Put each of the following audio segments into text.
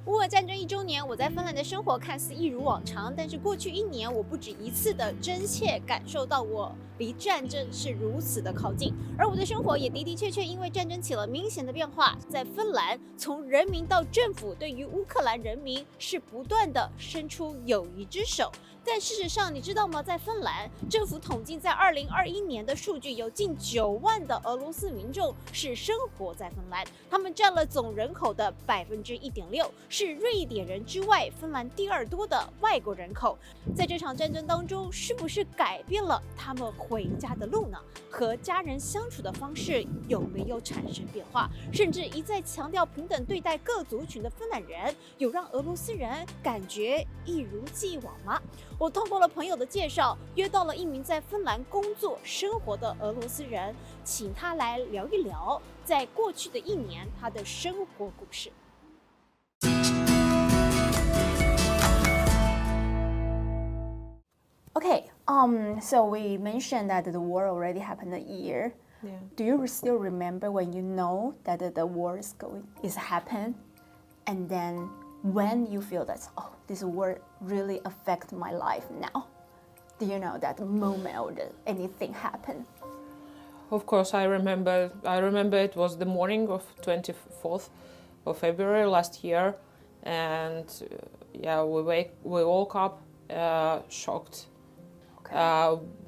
乌俄战争1周年，我在芬兰的生活看似一如往常，但是过去1年，我不止一次的真切感受到我离战争是如此的靠近，而我的生活也的的确确因为战争起了明显的变化。在芬兰，从人民到政府对于乌克兰人民是不断的伸出友谊之手。但事实上，你知道吗？在芬兰，政府统计在2021年的数据有近9万的俄罗斯民众是生活在芬兰，他们占了总人口的1.6%，是瑞典人之外芬兰第2多的外国人口。在这场战争当中，是不是改变了他们回家的路呢？和家人相处的方式有没有产生变化？甚至一再强调平等对待各族群的芬兰人，有让俄罗斯人感觉一如既往吗？我通过了朋友的介绍，约到了一名在芬兰工作生活的俄罗斯人，请他来聊一聊在过去的1年他的生活故事。Okay, so we mentioned that the war already happened a year. Yeah. Do you still remember when you know that the war is happened, and then when you feel that this war really affect my life now? Do you know that moment or anything happened? Of course, I remember. It was the morning of 24th of February last year, and we woke up shocked. Okay.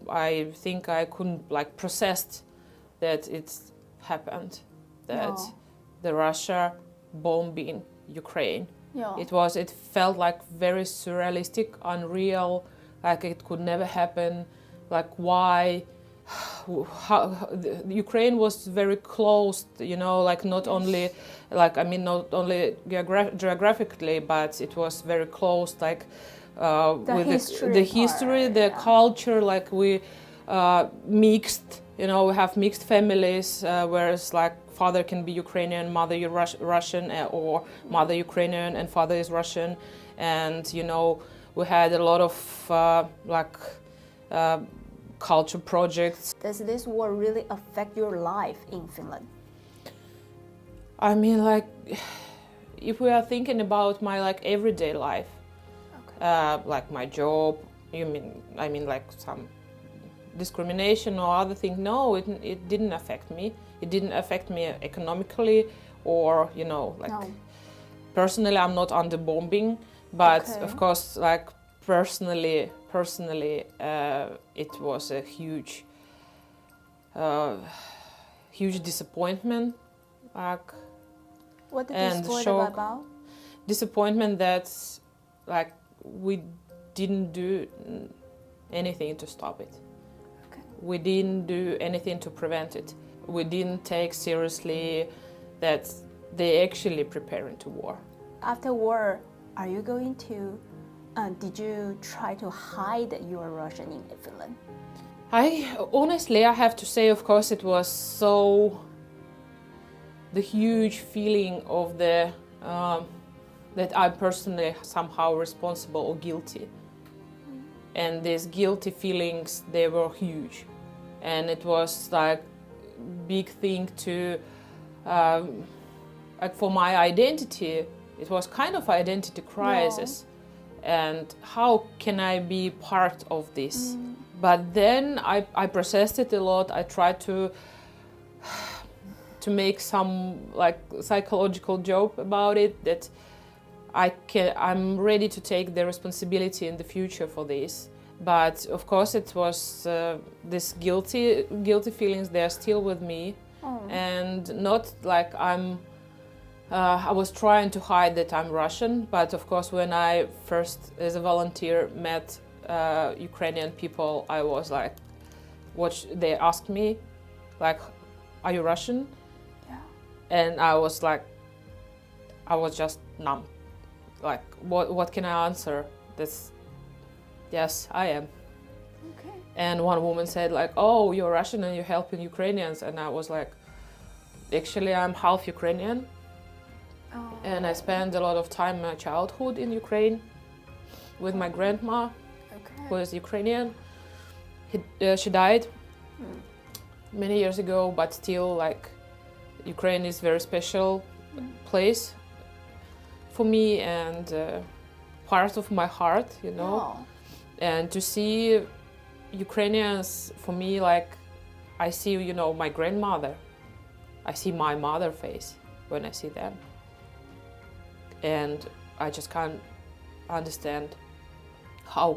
I think I couldn't process that it's happened, that the Russia bombing Ukraine. Yeah. It felt like very surrealistic, unreal, like it could never happen. Like why? How Ukraine was very close, not only geographically, but it was very close, with the history, the culture, we mixed, we have mixed families, whereas father can be Ukrainian, mother Russian, or mother Ukrainian and father is Russian, and we had a lot of culture projects. Does this war really affect your life in Finland? I mean, if we are thinking about my everyday life, my job, I mean some discrimination or other thing, no, it didn't affect me. It didn't affect me economically or, No. Personally I'm not under bombing, but Okay. of course, personally, it was a huge disappointment, What did and you disappointed shock. about? Disappointment that we didn't do anything to stop it. Okay. We didn't do anything to prevent it. We didn't take seriously that they actually preparing to war. After war, are you going to? Did you try to hide that you are Russian in Finland? I have to say, of course, it was the huge feeling of that I'm personally somehow responsible or guilty. And these guilty feelings, they were huge. And it was big thing to, for my identity, it was kind of identity crisis. No. And how can I be part of this? But then I processed it a lot. I tried to make some psychological joke about it, that I'm ready to take the responsibility in the future for this. But of course it was this guilty feelings, they are still with me. And not I was trying to hide that I'm Russian, but of course when I first as a volunteer met Ukrainian people, I was they asked me are you Russian? Yeah. And I was just numb. What can I answer? Yes, I am. Okay. And one woman said oh, you're Russian and you're helping Ukrainians, and I was actually I'm half Ukrainian. And I spent a lot of time in my childhood in Ukraine with my grandma, who is Ukrainian. She died many years ago, but still Ukraine is very special place for me and part of my heart, you know. Oh. And to see Ukrainians, for me, like, I see, you know, my grandmother. I see my mother's face when I see them. And I just can't understand how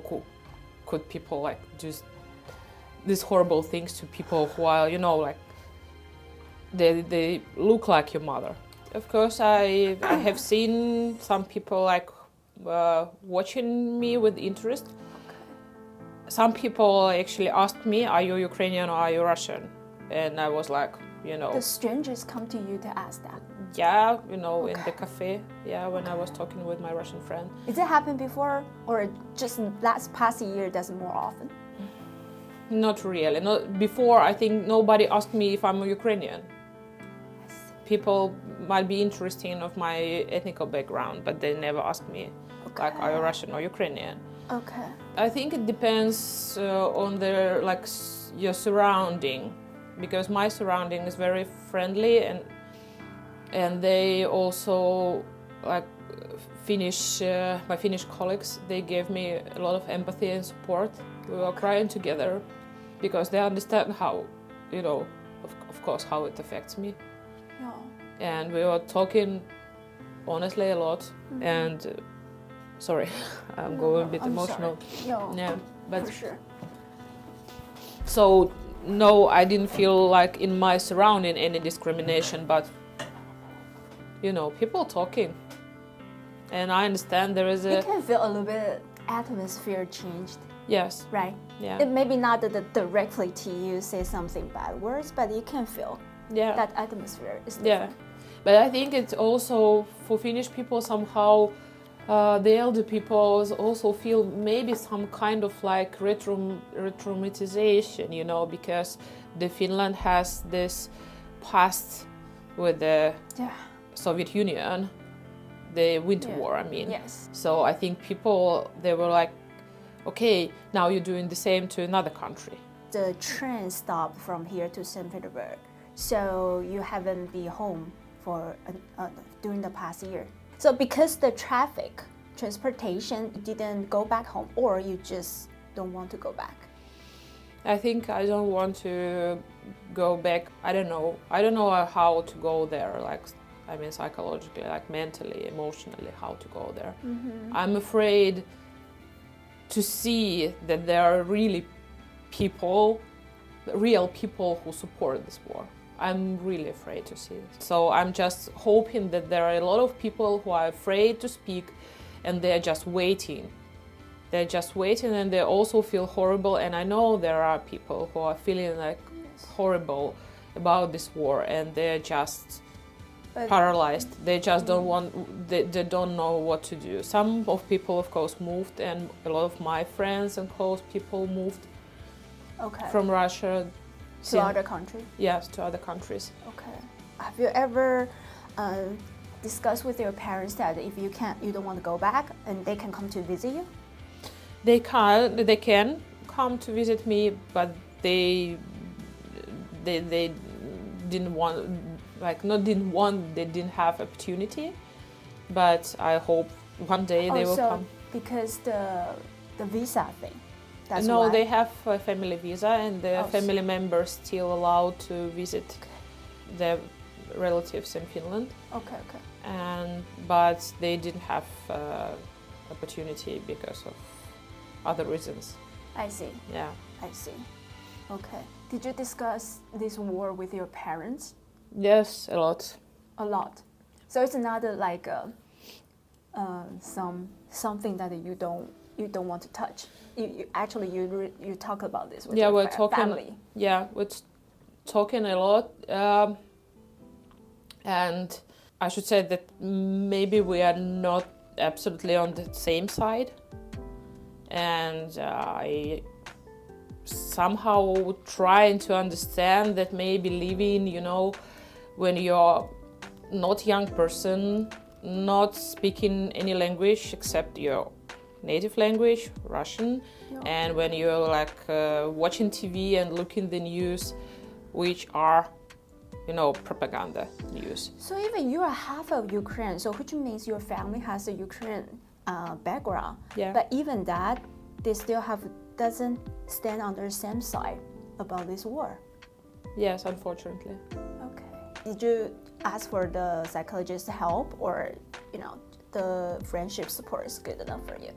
could people, like, do these horrible things to people who are, you know, like, they look like your mother. Of course, I have seen some people, like, watching me with interest. Some people actually asked me, are you Ukrainian or are you Russian? And I was like, you know... The strangers come to you to ask that? Yeah, you know, in the cafe, yeah, when I was talking with my Russian friend. Has it happened before, or just past year does it more often? Not really. Not before, I think nobody asked me if I'm a Ukrainian. People might be interested of my ethnic background, but they never asked me, like, are you Russian or Ukrainian? Okay. I think it depends on their, like, your surrounding, because my surrounding is very friendly, and they also, like, my Finnish colleagues, they gave me a lot of empathy and support. We were crying together because they understand how, you know, of course, how it affects me. Yeah. And we were talking honestly a lot, and sorry, I'm going a bit emotional. Yeah, but for sure. So no, I didn't feel like in my surrounding any discrimination, but you know, people talking, and I understand there is a... You can feel a little bit atmosphere changed. Yes. Right? Yeah. It maybe not that directly to you say something bad words, but you can feel that atmosphere is different. Yeah. But I think it's also, for Finnish people, somehow the elder people also feel maybe some kind of like re-traumatization, you know, because the Finland has this past with the Soviet Union, the Winter War, I mean. Yes. So I think people, they were like, okay, now you're doing the same to another country. The train stopped from here to St. Petersburg, so you haven't been home for during the past year. So because the transportation, you didn't go back home, or you just don't want to go back? I think I don't want to go back. I don't know how to go there, like, I mean, psychologically, like mentally, emotionally, how to go there. Mm-hmm. I'm afraid to see that there are really people, real people who support this war. I'm really afraid to see it. So I'm just hoping that there are a lot of people who are afraid to speak, and they're just waiting. They're just waiting, and they also feel horrible. And I know there are people who are feeling like horrible about this war, and they're just paralyzed. They just don't want, they don't know what to do. Some of people, of course, moved, and a lot of my friends and close people moved from Russia to other countries. Yes, to other countries. Okay. Have you ever discussed with your parents that if you don't want to go back, and they can come to visit you? They can come to visit me, but they didn't want. Like, not didn't want, they didn't have opportunity, but I hope one day they will come. Because the visa thing, that's no, why? They have a family visa, and the family members still allowed to visit their relatives in Finland. Okay. But they didn't have opportunity because of other reasons. I see. Yeah. I see. Okay. Did you discuss this war with your parents? Yes, a lot. A lot. So it's not like something that you don't want to touch. You talk about this with your family. Yeah, we're talking a lot, and I should say that maybe we are not absolutely on the same side, and I somehow trying to understand that maybe living, you know, when you're not young person, not speaking any language except your native language, Russian, and when you're like watching TV and looking the news, which are propaganda news. So even you are half of Ukraine, so which means your family has a Ukraine background. Yeah. But even that, they still doesn't stand on the same side about this war. Yes, unfortunately. Okay. Did you ask for the psychologist's help, or the friendship support is good enough for you?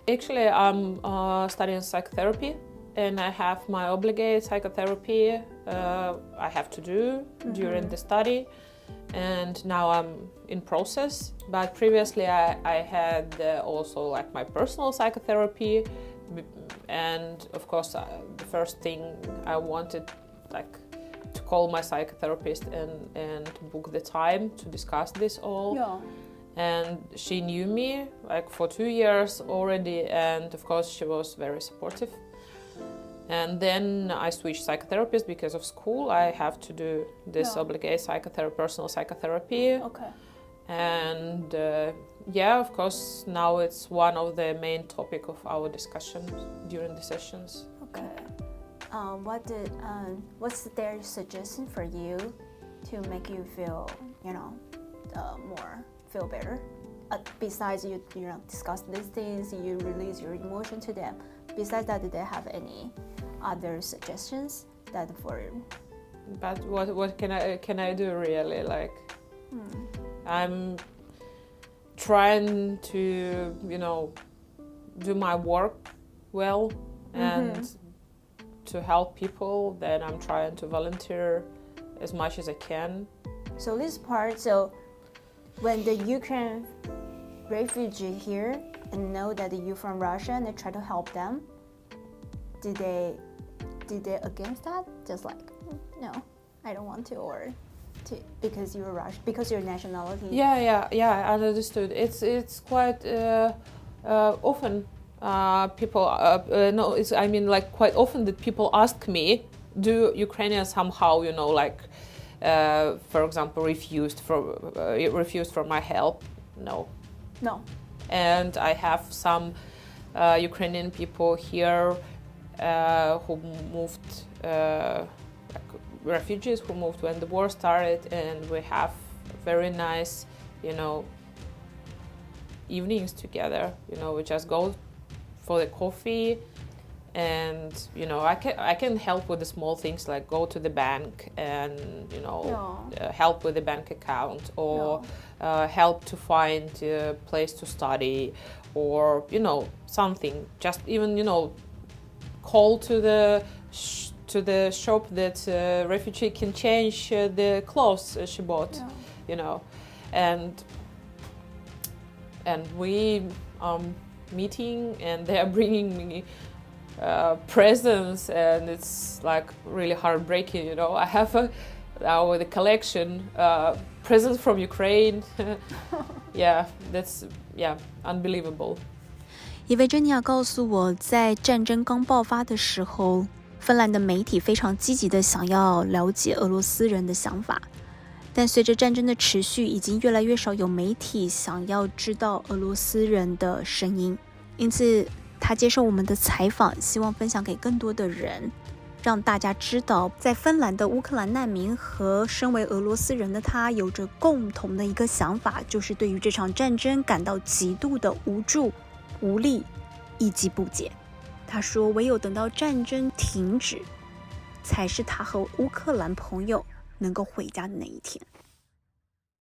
Actually, I'm studying psychotherapy, and I have my obligate psychotherapy I have to do during the study, and now I'm in process. But previously I had also like my personal psychotherapy, and of course the first thing I wanted like to call my psychotherapist and book the time to discuss this all. Yeah. And she knew me like for 2 years already, and of course she was very supportive. And then I switched psychotherapists because of school. I have to do this obligate personal psychotherapy. Okay. And of course now it's one of the main topic of our discussions during the sessions. Okay. What's their suggestion for you to make you feel, more feel better? Besides you discuss these things, you release your emotion to them. Besides that, did they have any other suggestions that for you? But what can I do really? Like, I'm trying to do my work well and to help people. Then I'm trying to volunteer as much as I can. So this part, when the Ukraine refugee here and know that you're from Russia and they try to help them, did they against that? Just like, no, I don't want to, or because you're Russian, because your nationality? Yeah, I understood. It's quite often people quite often that people ask me, do Ukrainians somehow for example refused from my help? No. And I have some Ukrainian people here who moved, refugees who moved when the war started, and we have very nice, evenings together. We just go for the coffee, and I can help with the small things like go to the bank and help with the bank account, or help to find a place to study, or something. Just even call to the shop that refugee can change the clothes she bought, and we meeting, and they are bringing me presents, and it's like really heartbreaking. I have the collection presents from Ukraine. That's unbelievable. 以为珍妮亚告诉我，在战争刚爆发的时候，芬兰的媒体非常积极的想要了解俄罗斯人的想法，但随着战争的持续，已经越来越少有媒体想要知道俄罗斯人的声音。因此他接受我们的采访，希望分享给更多的人，让大家知道在芬兰的乌克兰难民和身为俄罗斯人的他有着共同的一个想法，就是对于这场战争感到极度的无助、无力以及不解。他说唯有等到战争停止，才是他和乌克兰朋友能够回家的那一天。